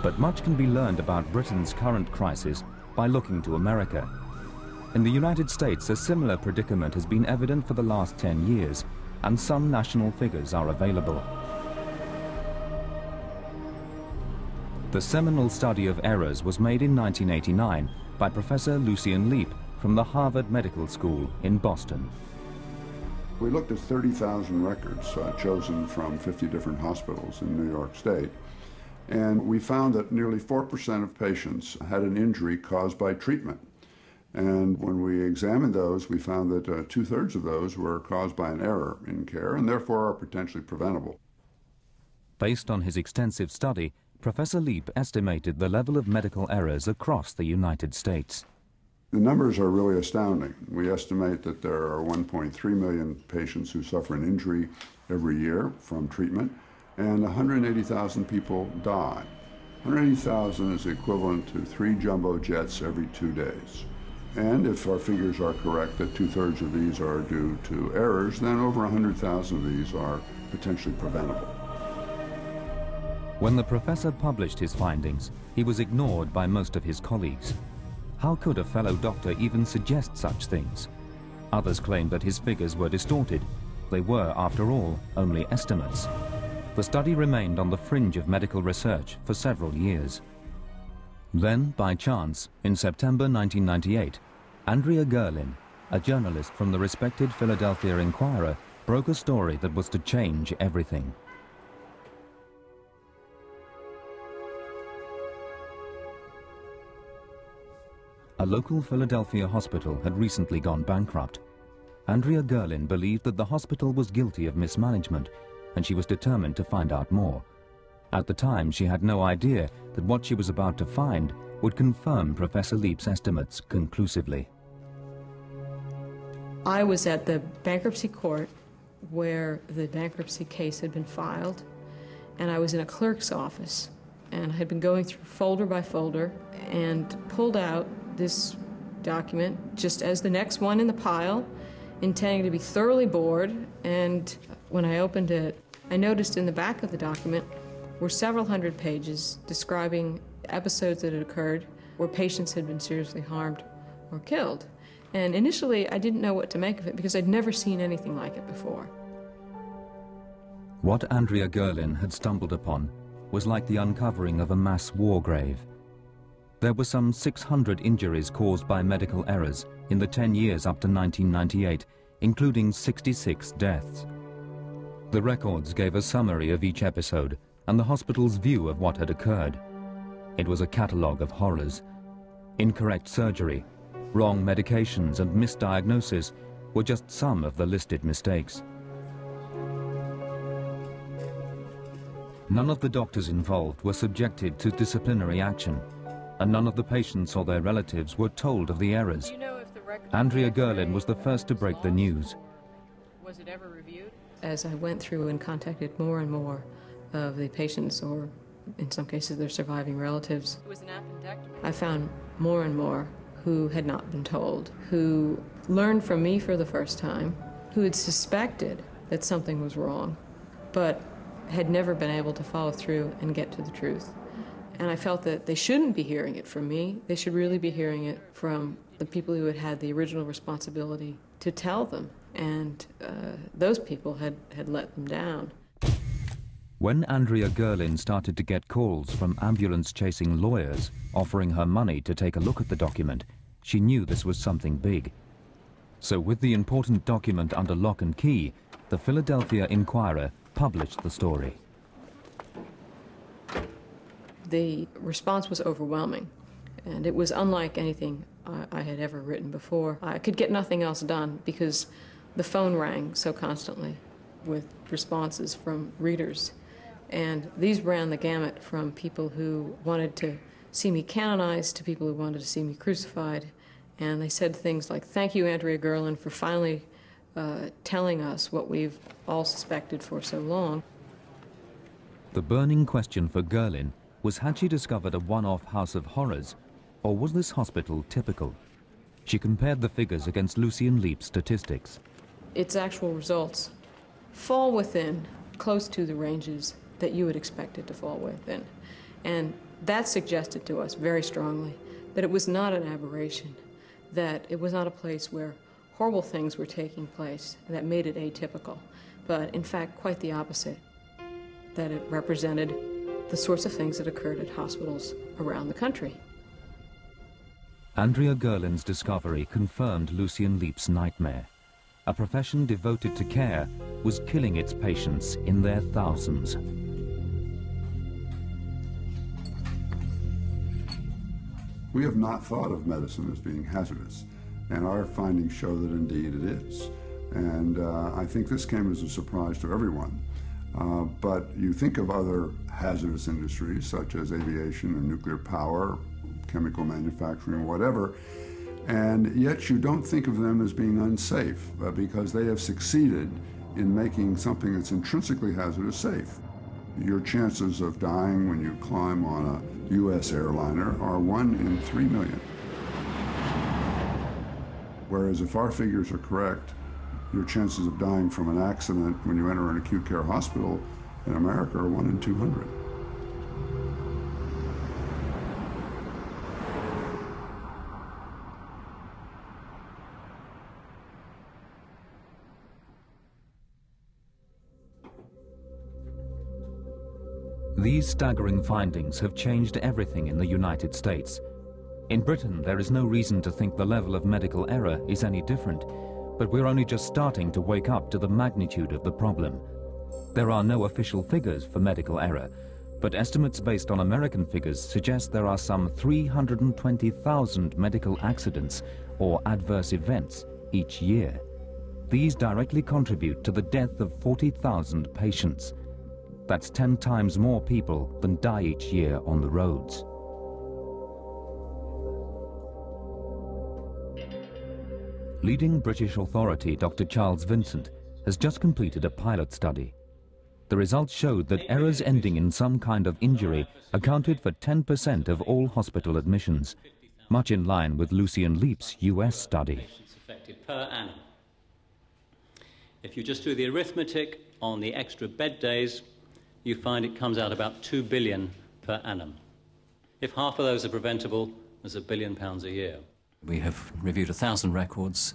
But much can be learned about Britain's current crisis by looking to America. In the United States, a similar predicament has been evident for the last 10 years, and some national figures are available. The seminal study of errors was made in 1989 by Professor Lucian Leape from the Harvard Medical School in Boston. We looked at 30,000 records chosen from 50 different hospitals in New York State, and we found that nearly 4% of patients had an injury caused by treatment. And when we examined those, we found that 2/3 of those were caused by an error in care and therefore are potentially preventable. Based on his extensive study, Professor Leape estimated the level of medical errors across the United States. The numbers are really astounding. We estimate that there are 1.3 million patients who suffer an injury every year from treatment, and 180,000 people die. 180,000 is equivalent to 3 jumbo jets every 2 days. And if our figures are correct that 2/3 of these are due to errors, then over 100,000 of these are potentially preventable. When the professor published his findings, he was ignored by most of his colleagues. How could a fellow doctor even suggest such things? Others claimed that his figures were distorted. They were, after all, only estimates. The study remained on the fringe of medical research for several years. Then, by chance, in September 1998, Andrea Gerlin, a journalist from the respected Philadelphia Inquirer, broke a story that was to change everything. A local Philadelphia hospital had recently gone bankrupt. Andrea Gerlin believed that the hospital was guilty of mismanagement, and she was determined to find out more. At the time, she had no idea that what she was about to find would confirm Professor Leape's estimates conclusively. I was at the bankruptcy court where the bankruptcy case had been filed, and I was in a clerk's office, and I had been going through folder by folder and pulled out this document just as the next one in the pile, intending to be thoroughly bored. And when I opened it, I noticed in the back of the document were several hundred pages describing episodes that had occurred where patients had been seriously harmed or killed. And initially, I didn't know what to make of it because I'd never seen anything like it before. What Andrea Gerlin had stumbled upon was like the uncovering of a mass war grave. There were some 600 injuries caused by medical errors in the 10 years up to 1998, including 66 deaths. The records gave a summary of each episode and the hospital's view of what had occurred. It was a catalogue of horrors. Incorrect surgery, wrong medications and misdiagnosis were just some of the listed mistakes. None of the doctors involved were subjected to disciplinary action, and none of the patients or their relatives were told of the errors. Andrea Gerlin was the first to break the news. Was it ever reviewed? As I went through and contacted more and more of the patients, or in some cases their surviving relatives, it was an appendectomy. I found more and more who had not been told, who learned from me for the first time, who had suspected that something was wrong, but had never been able to follow through and get to the truth. And I felt that they shouldn't be hearing it from me. They should really be hearing it from the people who had had the original responsibility to tell them. And those people had let them down. When Andrea Gerlin started to get calls from ambulance-chasing lawyers offering her money to take a look at the document, she knew this was something big. So with the important document under lock and key, the Philadelphia Inquirer published the story. The response was overwhelming, and it was unlike anything I had ever written before. I could get nothing else done because the phone rang so constantly with responses from readers. And these ran the gamut from people who wanted to see me canonized to people who wanted to see me crucified. And they said things like, "Thank you, Andrea Gerlin, for finally telling us what we've all suspected for so long." The burning question for Gerlin was, had she discovered a one-off house of horrors, or was this hospital typical? She compared the figures against Lucian Leape's statistics. Its actual results fall within, close to the ranges that you would expect it to fall within. And that suggested to us very strongly that it was not an aberration, that it was not a place where horrible things were taking place that made it atypical, but in fact quite the opposite, that it represented the sorts of things that occurred at hospitals around the country. Andrea Gerland's discovery confirmed Lucien Leape's nightmare. A profession devoted to care was killing its patients in their thousands. We have not thought of medicine as being hazardous, and our findings show that indeed it is. And I think this came as a surprise to everyone. But you think of other hazardous industries such as aviation and nuclear power, chemical manufacturing, whatever, and yet you don't think of them as being unsafe because they have succeeded in making something that's intrinsically hazardous safe. Your chances of dying when you climb on a U.S. airliner are 1 in 3 million. Whereas if our figures are correct, your chances of dying from an accident when you enter an acute care hospital in America are 1 in 200. These staggering findings have changed everything in the United States. In Britain, there is no reason to think the level of medical error is any different, but we're only just starting to wake up to the magnitude of the problem. There are no official figures for medical error, but estimates based on American figures suggest there are some 320,000 medical accidents or adverse events each year. These directly contribute to the death of 40,000 patients. That's 10 times more people than die each year on the roads. Leading British authority Dr. Charles Vincent has just completed a pilot study. The results showed that errors ending in some kind of injury accounted for 10% of all hospital admissions, much in line with Lucien Leape's US study. Per annum. If you just do the arithmetic on the extra bed days, you find it comes out about 2 billion per annum. If half of those are preventable, there's £1 billion a year. We have reviewed 1,000 records,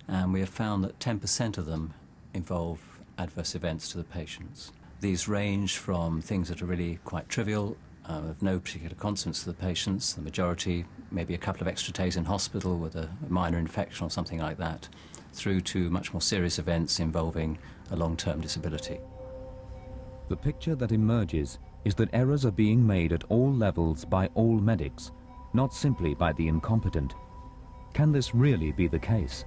and we have found that 10% of them involve adverse events to the patients. These range from things that are really quite trivial, of no particular consequence to the patients, the majority maybe a couple of extra days in hospital with a minor infection or something like that, through to much more serious events involving a long-term disability. The picture that emerges is that errors are being made at all levels by all medics, not simply by the incompetent. Can this really be the case?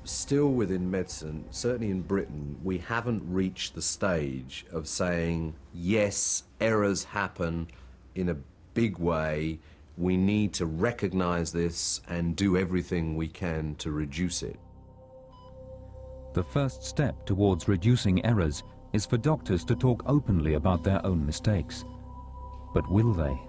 Still within medicine, certainly in Britain, we haven't reached the stage of saying, yes, errors happen in a big way, we need to recognize this and do everything we can to reduce it. The first step towards reducing errors is for doctors to talk openly about their own mistakes. But will they?